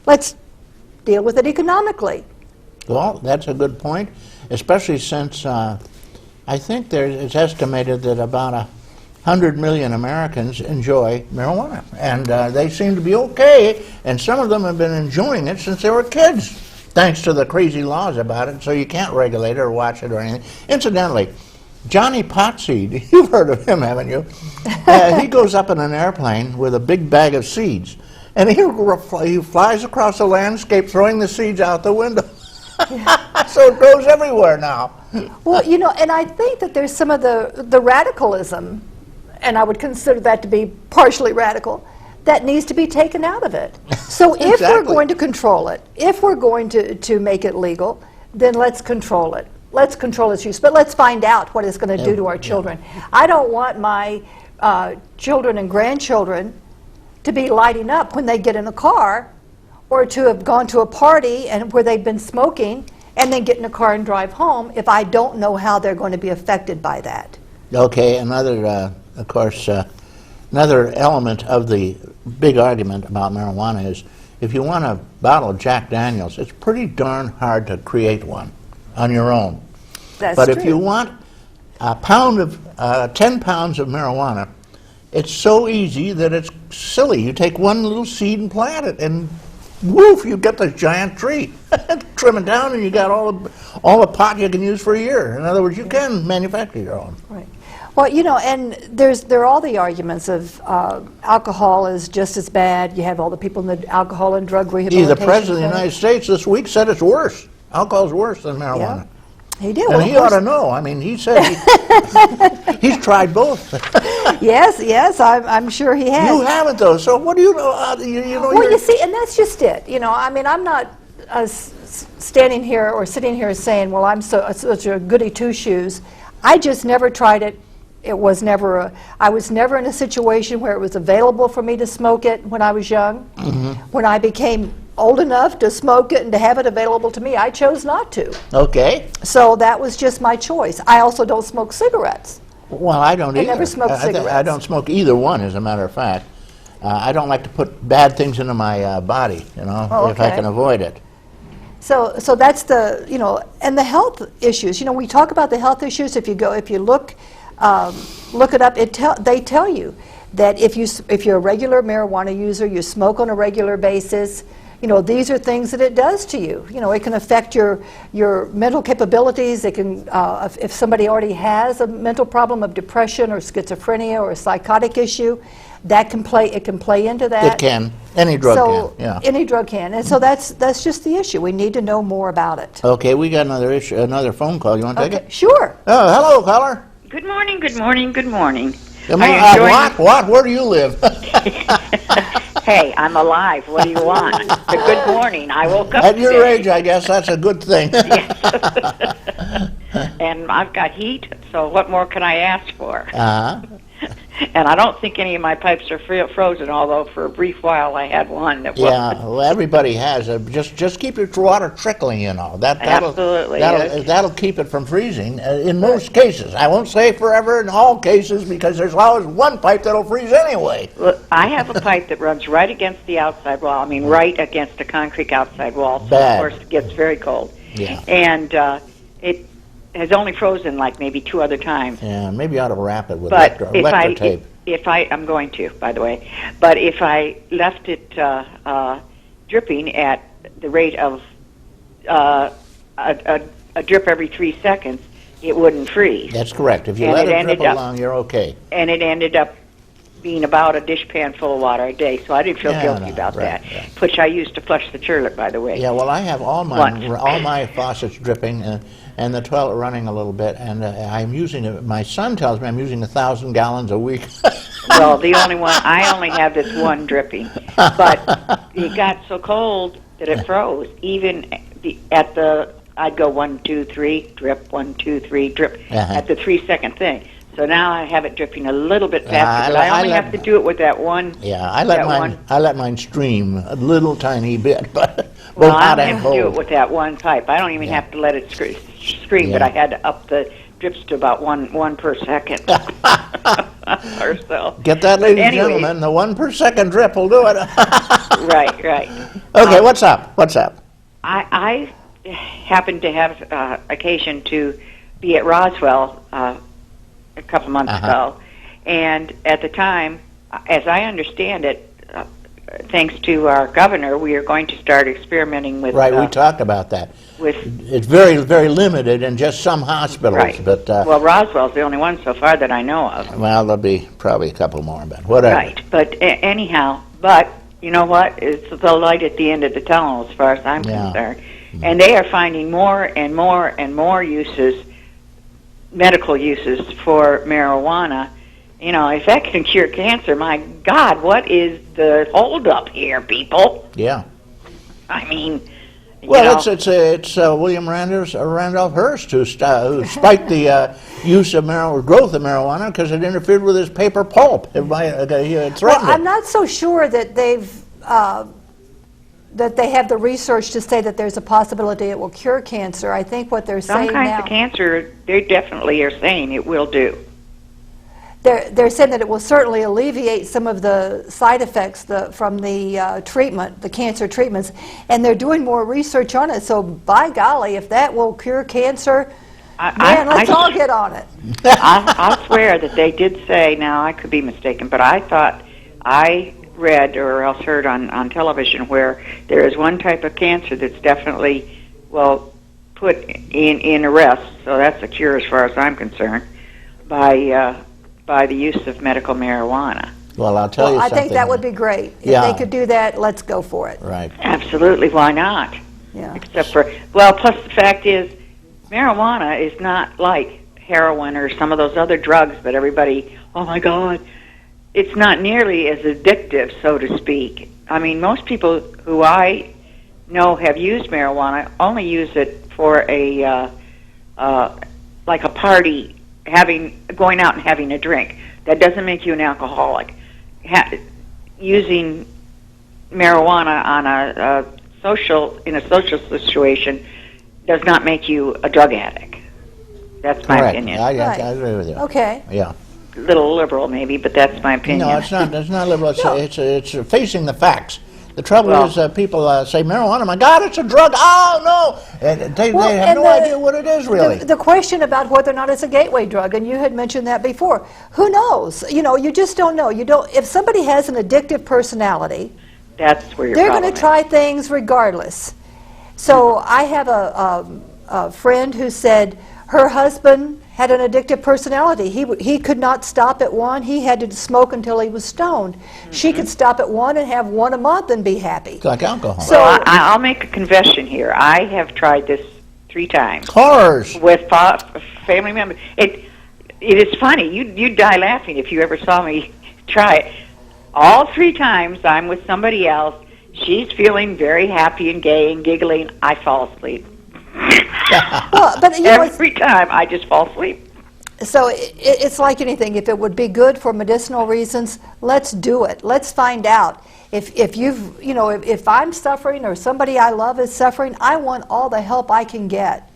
Let's deal with it economically. Well, that's a good point, especially since I think it's estimated that about 100 million Americans enjoy marijuana, and they seem to be okay, and some of them have been enjoying it since they were kids, thanks to the crazy laws about it, so you can't regulate it or watch it or anything. Incidentally, Johnny Potseed, you've heard of him, haven't you? He goes up in an airplane with a big bag of seeds, and he flies across the landscape throwing the seeds out the window. So it goes everywhere now. Well, you know, and I think that there's some of the radicalism, and I would consider that to be partially radical, that needs to be taken out of it. So if we're going to control it, if we're going to make it legal, then let's control it. Let's control its use, but let's find out what it's going to do to our children. I don't want my children and grandchildren to be lighting up when they get in a car, or to have gone to a party and where they've been smoking and then get in a car and drive home if I don't know how they're going to be affected by that. Okay, another, of course, another element of the big argument about marijuana is if you want a bottle of Jack Daniels, it's pretty darn hard to create one on your own. That's but true. if you want a pound of, 10 pounds of marijuana, it's so easy that it's silly. You take one little seed and plant it, and woof, you get this giant tree. Trim it down, and you got all the pot you can use for a year. In other words, you can manufacture your own. Right. Well, you know, and there are all the arguments of alcohol is just as bad. You have all the people in the alcohol and drug rehabilitation. The President of the United States this week said it's worse. Alcohol's worse than marijuana. Yeah. He did. And he ought to know. I mean, he said he's tried both. Yes, I'm sure he has. You haven't, though. So what do you know? You know. Well, you see, and that's just it. You know, I mean, I'm not standing here or sitting here saying, well, I'm such a goody two-shoes. I just never tried it. It was never I was never in a situation where it was available for me to smoke it when I was young. Mm-hmm. When I became old enough to smoke it and to have it available to me, I chose not to. Okay. So that was just my choice. I also don't smoke cigarettes. Well, I don't either. I never smoked cigarettes. I don't smoke either one, as a matter of fact. I don't like to put bad things into my body, you know, if I can avoid it. So that's the, you know, and the health issues. You know, we talk about the health issues. If you look it up, they tell you that if you're a regular marijuana user, you smoke on a regular basis, you know, these are things that it does to you. You know, it can affect your mental capabilities. It can, if somebody already has a mental problem of depression or schizophrenia or a psychotic issue, that can play. It can play into that. It can. Any drug So can. Yeah. any drug can, and so that's just the issue. We need to know more about it. Okay, we got another issue, another phone call. You want to take it? Sure. Oh, hello, caller. Good morning, good morning, good morning. Good Are you morning. enjoying- What? Where do you live? Hey, I'm alive. What do you want? A good morning. I woke up At your today. age, I guess that's a good thing. And I've got heat, so what more can I ask for? Uh-huh. And I don't think any of my pipes are frozen, although for a brief while I had one that was. Yeah, well, everybody has. Just keep your water trickling, you know. Absolutely. That'll keep it from freezing in most cases. I won't say forever in all cases because there's always one pipe that'll freeze anyway. Look, I have a pipe that runs right against the outside wall. I mean, right against a concrete outside wall. So Bad. of course, it gets very cold. Yeah. And it has only frozen like maybe 2 other times. Yeah, maybe you ought to wrap it with But electro tape. I'm going to, by the way, but if I left it dripping at the rate of a drip every 3 seconds, it wouldn't freeze. That's correct. If you And let it it drip ended up- along, you're okay. And it ended up being about a dishpan full of water a day, so I didn't feel Yeah, guilty no, about right, that, right. which I used to flush the toilet, by the way. Yeah, well, I have all Once. my faucets dripping and the toilet running a little bit, and I'm using it. My son tells me I'm using 1,000 gallons a week. Well, I only have this one dripping, but it got so cold that it froze. Even I'd go 1, 2, 3, drip, 1, 2, 3, drip at the 3-second thing. So now I have it dripping a little bit faster, but I only have to do it with that one. Yeah, I let mine stream a little tiny bit, but Well, both I hot only and have to do it cold. with that one pipe. I don't even have to let it scream, but Yeah. I had to up the drips to about one per second or so. Get that, ladies and Anyways. gentlemen. The 1 per second drip will do it. Right. Okay, what's up? I happened to have occasion to be at Roswell a couple months ago, and at the time, as I understand it, thanks to our governor, we are going to start experimenting with. Right, we talked about that. It's very, very limited in just some hospitals, Right. but Well, Roswell's the only one so far that I know of. well, there'll be probably a couple more, but whatever. Right, but anyhow, but you know what? It's the light at the end of the tunnel as far as I'm concerned. And they are finding more and more and more uses, medical uses for marijuana. You know, if that can cure cancer, my God, what is the holdup here, people? Yeah. I mean, Well, it's William Randolph Hearst who spiked the use of growth of marijuana because it interfered with his paper pulp. It threatened Well, I'm it. not so sure that that they have the research to say that there's a possibility it will cure cancer. I think what they're some saying kinds now, of cancer, they definitely are saying it will do. they're saying that it will certainly alleviate some of the side effects from the treatment, the cancer treatments, and they're doing more research on it. So, by golly, if that will cure cancer, let's all get on it. I swear that they did say, now I could be mistaken, but I thought I read or else heard on television where there is one type of cancer that's definitely, put in arrest, so that's a cure as far as I'm concerned, by the use of medical marijuana. Well, I'll tell you I something. think that would be great. If Yeah. they could do that, let's go for it. Right. Absolutely, why not? Yeah. Except for, plus the fact is, marijuana is not like heroin or some of those other drugs that everybody, oh my God, it's not nearly as addictive, so to speak. I mean, most people who I know have used marijuana only use it for like a party, going out and having a drink. That doesn't make you an alcoholic. Using marijuana on in a social situation does not make you a drug addict. That's my Correct. opinion. I Right. agree with you. Okay. Yeah. A little liberal maybe, but that's my opinion. No, it's not. It's not liberal. No. It's facing the facts. The trouble Well- is people say marijuana. My God, it's a drug. Oh no! And they have and no idea what it is really. The question about whether or not it's a gateway drug, and you had mentioned that before. Who knows? You know, you just don't know. You don't. If somebody has an addictive personality, That's where your they're problem going to is. try things regardless. So I have a friend who said her husband had an addictive personality. He could not stop at one. He had to smoke until he was stoned. She could stop at one and have one a month and be happy. It's like alcohol. So Well, I'll make a confession here. I have tried this 3 times Horrors. with family members. It is funny. You'd die laughing if you ever saw me try it. All 3 times I'm with somebody else. She's feeling very happy and gay and giggling. I fall asleep. well, but you know, Every time I just fall asleep. so it's like anything. If it would be good for medicinal reasons, let's do it. Let's find out. If you've, you know, if I'm suffering or somebody I love is suffering, I want all the help I can get.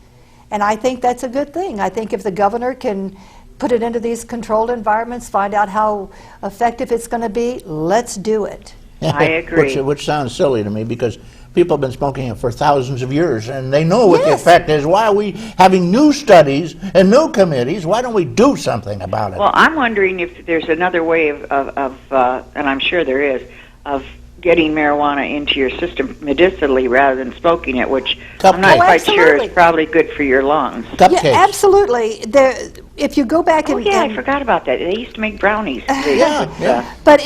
And I think that's a good thing. I think if the governor can put it into these controlled environments, find out how effective it's going to be, let's do it. I agree. Which sounds silly to me because people have been smoking it for thousands of years and they know what the Yes. effect is. Why are we having new studies and new committees? Why don't we do something about it? Well, I'm wondering if there's another way of and I'm sure there is, of getting marijuana into your system medicinally rather than smoking it, which I'm not Cupcakes. quite sure Absolutely. is probably good for your lungs. Cupcakes. Yeah, absolutely. If you go back Oh, and, yeah, I and forgot about that. They used to make brownies. Yeah, yeah. but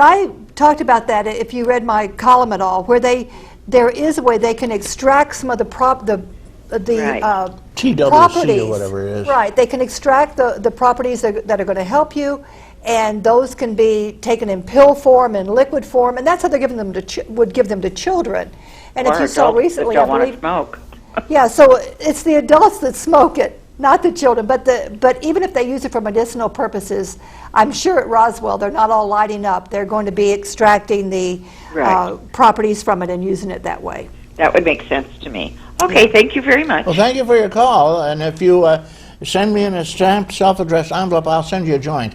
I talked about that if you read my column at all, where there is a way they can extract some of the Right. TWC properties, or whatever it is. Right, they can extract the properties that are going to help you, and those can be taken in pill form and liquid form, and that's how they're giving them would give them to children. And if Or you saw adults that recently, don't I want to believe, smoke. yeah, so it's the adults that smoke it, not the children. But even if they use it for medicinal purposes, I'm sure at Roswell they're not all lighting up. They're going to be extracting the Right. properties from it and using it that way. That would make sense to me. Okay, thank you very much. Well, thank you for your call. And if you send me in a stamped self-addressed envelope, I'll send you a joint.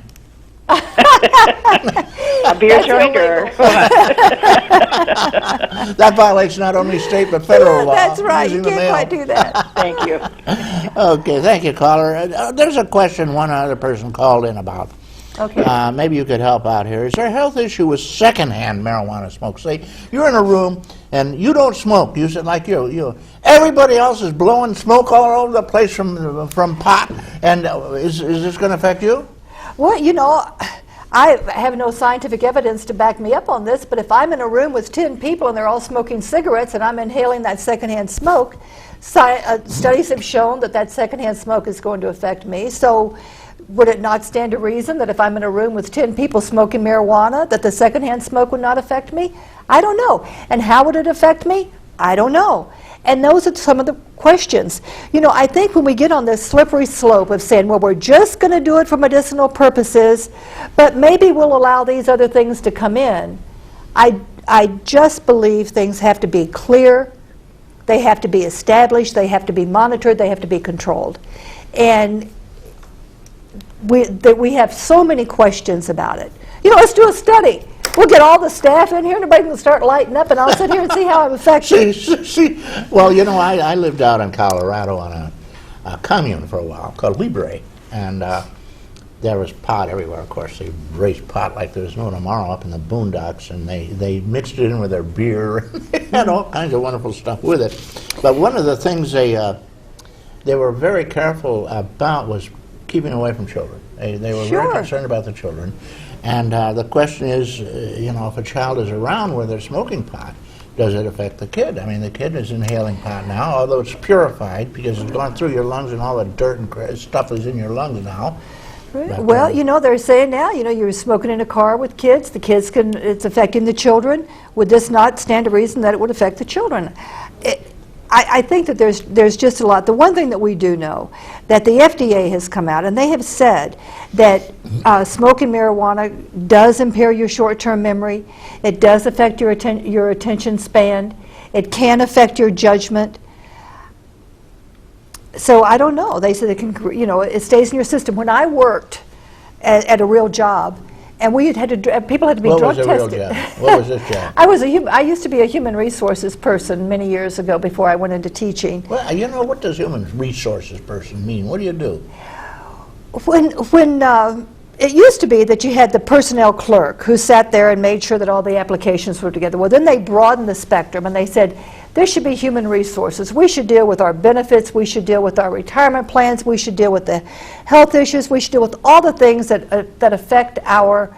A beer joint or That violates not only state but federal law. That's right. You using the can't mail. quite do that. thank you. Okay, thank you, caller. There's a question one other person called in about. Okay. Maybe you could help out here. Is there a health issue with secondhand marijuana smoke? Say you're in a room and you don't smoke. You said like you. Everybody else is blowing smoke all over the place from pot. And is this going to affect you? Well, you know, I have no scientific evidence to back me up on this, but if I'm in a room with 10 people and they're all smoking cigarettes and I'm inhaling that secondhand smoke, studies have shown that secondhand smoke is going to affect me. So would it not stand to reason that if I'm in a room with 10 people smoking marijuana, that the secondhand smoke would not affect me? I don't know. And how would it affect me? I don't know. And those are some of the questions. You know, I think when we get on this slippery slope of saying, well, we're just going to do it for medicinal purposes, but maybe we'll allow these other things to come in, I just believe things have to be clear, they have to be established, they have to be monitored, they have to be controlled. And we have so many questions about it. You know, let's do a study. We'll get all the staff in here, and everybody can start lighting up, and I'll sit here and see how I'm affected. Well, you know, I lived out in Colorado on a commune for a while called Libre, and there was pot everywhere. Of course, they raised pot like there was no tomorrow up in the boondocks, and they mixed it in with their beer. They had all kinds of wonderful stuff with it. But one of the things they were very careful about was keeping away from children. They were very concerned about the children. And the question is, you know, if a child is around where they're smoking pot, does it affect the kid? I mean, the kid is inhaling pot now, although it's purified because it's gone through your lungs and all the dirt and stuff is in your lungs now. But, well, you know, they're saying now, you know, you're smoking in a car with kids, it's affecting the children. Would this not stand to reason that it would affect the children? I think that there's just a lot. The one thing that we do know, that the FDA has come out and they have said that smoking marijuana does impair your short-term memory, it does affect your attention span, it can affect your judgment. So I don't know. They said it can, you know, it stays in your system. When I worked at a real job, and people had to be drug tested. What was a real job? What was this job? I used to be a human resources person many years ago before I went into teaching. Well, you know, what does human resources person mean? What do you do? When it used to be that you had the personnel clerk who sat there and made sure that all the applications were together. Well, then they broadened the spectrum and they said, there should be human resources. We should deal with our benefits. We should deal with our retirement plans. We should deal with the health issues. We should deal with all the things that affect our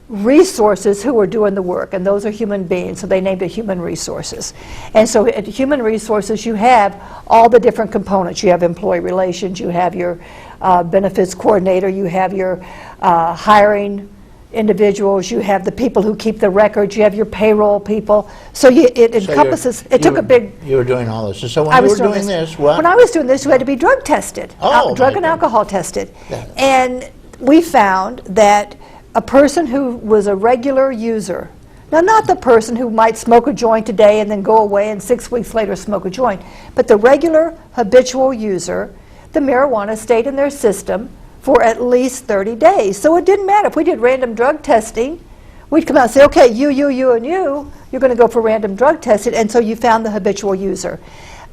resources who are doing the work, and those are human beings, so they named it human resources. And so at human resources, you have all the different components. You have employee relations, you have your benefits coordinator, you have your hiring individuals, you have the people who keep the records, you have your payroll people. So it encompasses, it took a big... You were doing all this. So when you were doing this, what? When I was doing this, you had to be drug tested, drug and alcohol tested. Yeah. And we found that a person who was a regular user, now not the person who might smoke a joint today and then go away and 6 weeks later smoke a joint, but the regular habitual user, the marijuana stayed in their system for at least 30 days. So it didn't matter. If we did random drug testing, we'd come out and say, okay, you, and you're going to go for random drug testing, and so you found the habitual user.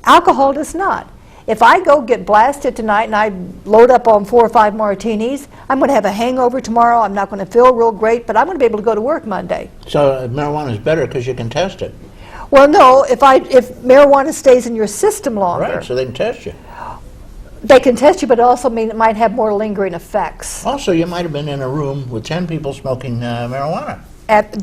Alcohol does not. If I go get blasted tonight and I load up on 4 or 5 martinis, I'm going to have a hangover tomorrow. I'm not going to feel real great, but I'm going to be able to go to work Monday. So marijuana is better because you can test it. Well, no, if marijuana stays in your system longer. Right, so they can test you. They can test you, but it also mean it might have more lingering effects. Also, you might have been in a room with 10 people smoking marijuana. And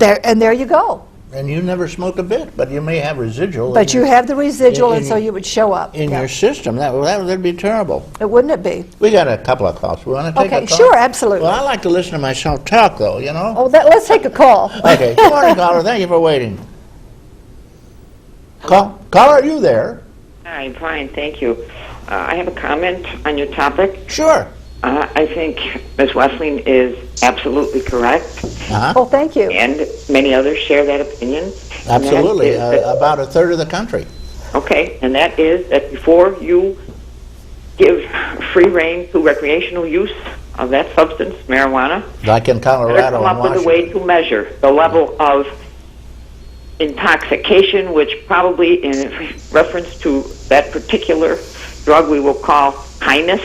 there you go. And you never smoked a bit, but you may have residual. But you have the residual, and so you would show up. In your system. That'd be terrible. Wouldn't it be? We got a couple of calls. We want to take a call? Okay, sure, absolutely. Well, I like to listen to myself talk, though, you know? Oh, let's take a call. Okay, good morning, caller. Thank you for waiting. Caller, are you there? Hi, fine, thank you. I have a comment on your topic. Sure. I think Ms. Westling is absolutely correct. Well, thank you. And many others share that opinion. Absolutely, about a third of the country. Okay, and that is that before you give free rein to recreational use of that substance, marijuana, like in Colorado come up with a way to measure the level of intoxication, which probably in reference to that particular drug we will call highness.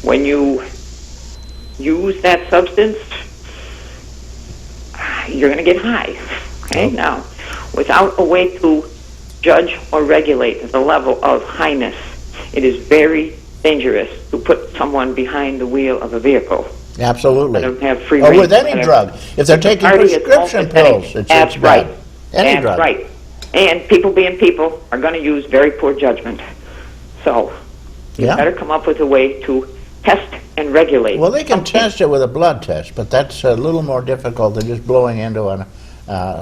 When you use that substance, you're going to get high. Okay, now, without a way to judge or regulate the level of highness, it is very dangerous to put someone behind the wheel of a vehicle. Absolutely. Let them have free or rein. with any drug. If they're taking prescription pills, that's right. Any drug. That's right. And people being people are going to use very poor judgment. So you better come up with a way to test and regulate. Well, they can test it with a blood test, but that's a little more difficult than just blowing into a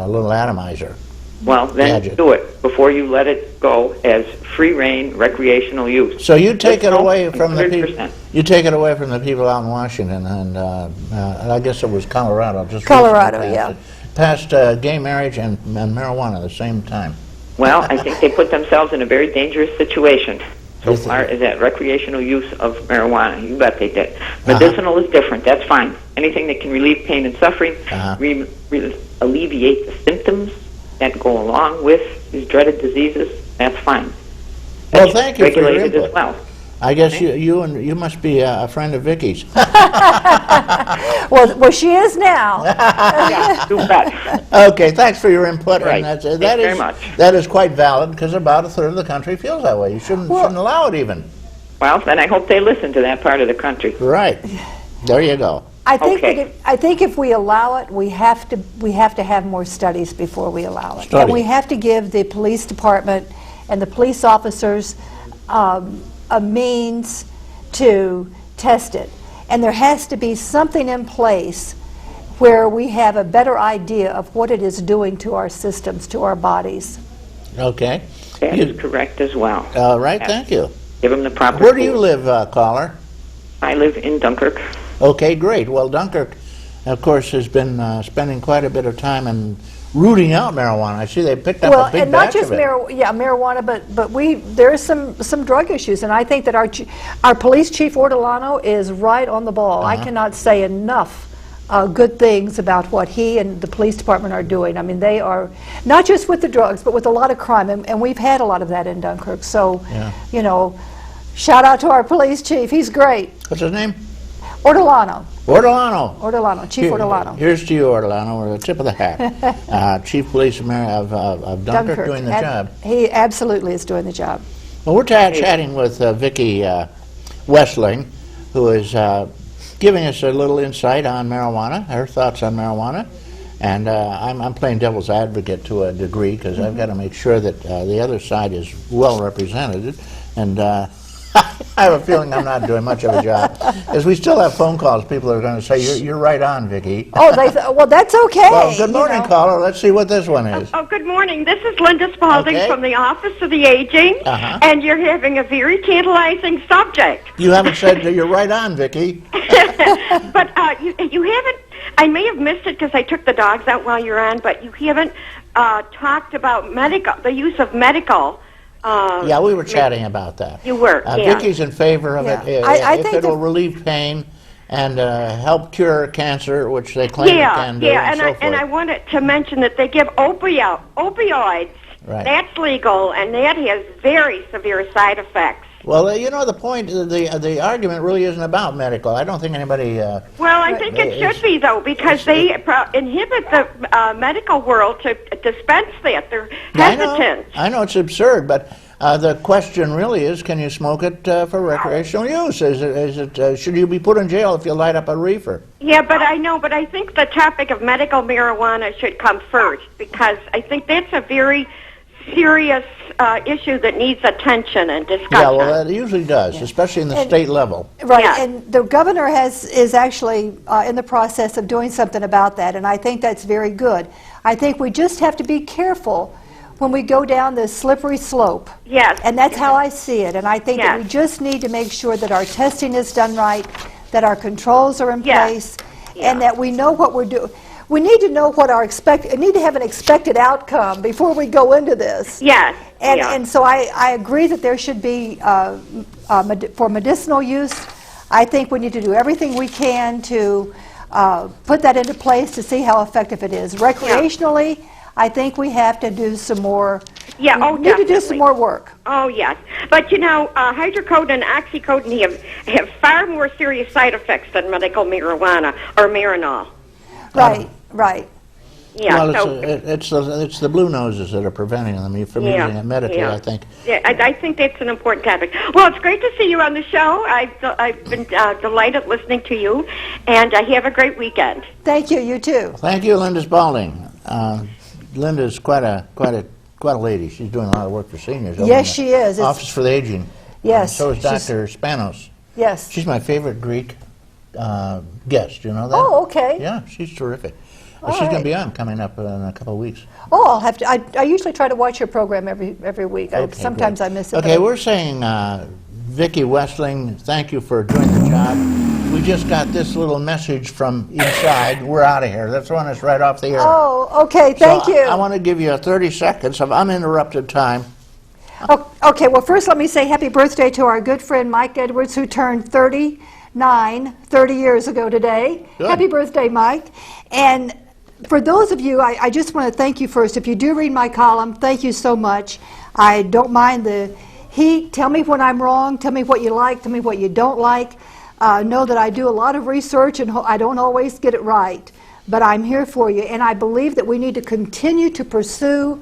little atomizer. Well, then do it before you let it go as free rein recreational use. So you take it away from the people. You take it away from the people out in Washington, and I guess it was Colorado. Colorado, yeah. Passed gay marriage and marijuana at the same time. Well, I think they put themselves in a very dangerous situation so far as that recreational use of marijuana. You bet they did. Medicinal is different. That's fine. Anything that can relieve pain and suffering, alleviate the symptoms that go along with these dreaded diseases, that's fine. Well, thank you for your input. As well. I guess you must be a friend of Vicki's. well, she is now. Yeah, you bet. Okay, thanks for your input. Right. And Thanks very much. That is quite valid because about a third of the country feels that way. You shouldn't allow it even. Well, then I hope they listen to that part of the country. Right. There you go. I think if we allow it, we have to have more studies before we allow it, and we have to give the police department and the police officers a means to test it, and there has to be something in place where we have a better idea of what it is doing to our systems, to our bodies. Okay. That is correct as well. All right. Thank you. Give them the proper. Where do you live, caller? I live in Dunkirk. Okay, great. Well, Dunkirk, of course, has been spending quite a bit of time in rooting out marijuana. I see they picked up a big batch of it. Well, and not just marijuana, but there is some drug issues, and I think that our police chief Ortolano is right on the ball. I cannot say enough good things about what he and the police department are doing. I mean, they are not just with the drugs, but with a lot of crime, and we've had a lot of that in Dunkirk. So, you know, shout out to our police chief. He's great. What's his name? Ortolano. Ortolano, Chief Ortolano. Here's to you, Ortolano. We're the tip of the hat. Chief Police of Dunkirk doing the job. He absolutely is doing the job. Well, we're chatting with Vicki Westling, who is giving us a little insight on marijuana, her thoughts on marijuana. And I'm playing devil's advocate to a degree because I've got to make sure that the other side is well represented. And I have a feeling I'm not doing much of a job. As we still have phone calls, people are going to say, you're right on, Vicki. Oh, well, that's okay. Well, good morning, caller. Let's see what this one is. Oh, good morning. This is Linda Spalding from the Office of the Aging, and you're having a very tantalizing subject. You haven't said that you're right on, Vicki. But you haven't, I may have missed it because I took the dogs out while you're on, but you haven't talked about the use of medical. Yeah, we were chatting about that. You were, Vicki's in favor of it if it will relieve pain and help cure cancer, which they claim it can do. And I wanted to mention that they give opioids. Right. That's legal, and that has very severe side effects. Well, you know, the point, the argument really isn't about medical. I don't think anybody... well, I think it should be, though, because they inhibit the medical world to dispense that. They're hesitant. I know it's absurd, but the question really is, can you smoke it for recreational use? Should you be put in jail if you light up a reefer? Yeah, but I think the topic of medical marijuana should come first, because I think that's a very serious issue that needs attention and discussion. Yeah, well, it usually does, especially in the state level. Right, and the governor is actually in the process of doing something about that, and I think that's very good. I think we just have to be careful when we go down this slippery slope. Yes. And that's how I see it, and I think that we just need to make sure that our testing is done right, that our controls are in place, and that we know what we're doing. We need to know what need to have an expected outcome before we go into this. Yes. And so I agree that there should be, for medicinal use, I think we need to do everything we can to put that into place to see how effective it is. Recreationally, I think we have to do some more. Yeah, need to do some more work. Oh, yes. But, you know, hydrocodone and oxycodone have far more serious side effects than medical marijuana or Marinol. Right. Yeah, well, it's the blue noses that are preventing them from using it medically, I think. Yeah, I think that's an important topic. Well, it's great to see you on the show. I've been delighted listening to you, and have a great weekend. Thank you. You too. Thank you, Linda Spalding. Linda's quite a lady. She's doing a lot of work for seniors. Yes, she is. Office for the Aging. Yes. So is Dr. Spanos. Yes. She's my favorite Greek guest. You know that? Oh, okay. Yeah, she's terrific. She's going to be on coming up in a couple of weeks. Oh, I'll have to. I usually try to watch your program every week. Okay, sometimes great. I miss it. Okay, we're saying, Vicki Westling, thank you for doing the job. We just got this little message from inside. We're out of here. Let's run us right off the air. Oh, okay. Thank you. I want to give you 30 seconds of uninterrupted time. Okay, well, first let me say happy birthday to our good friend Mike Edwards, who turned 30 years ago today. Good. Happy birthday, Mike. And for those of you, I just want to thank you first. If you do read my column, thank you so much. I don't mind the heat. Tell me when I'm wrong. Tell me what you like. Tell me what you don't like. Know that I do a lot of research and I don't always get it right. But I'm here for you. And I believe that we need to continue to pursue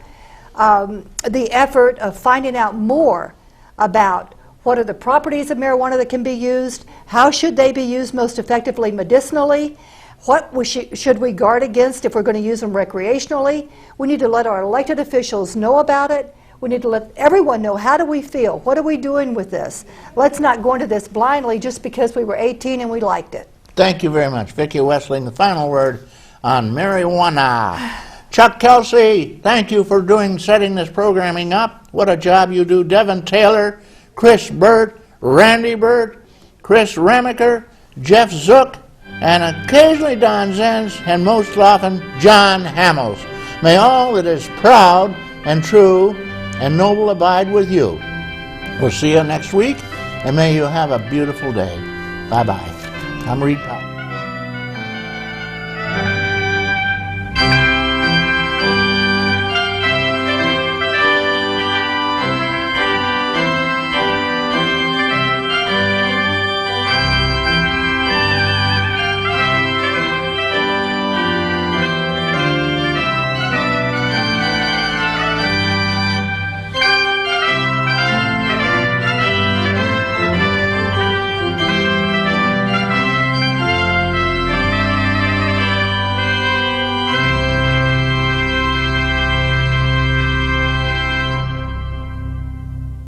the effort of finding out more about what are the properties of marijuana that can be used, how should they be used most effectively medicinally, what should we guard against if we're going to use them recreationally. We need to let our elected officials know about it. We need to let everyone know, how do we feel? What are we doing with this? Let's not go into this blindly just because we were 18 and we liked it. Thank you very much. Vicki Westling, the final word on marijuana. Chuck Kelsey, thank you for setting this programming up. What a job you do. Devin Taylor, Chris Burt, Randy Burt, Chris Remiker, Jeff Zook, and occasionally Don Zenz, and most often John Hamels. May all that is proud and true and noble abide with you. We'll see you next week, and may you have a beautiful day. Bye-bye. I'm Reed Powell.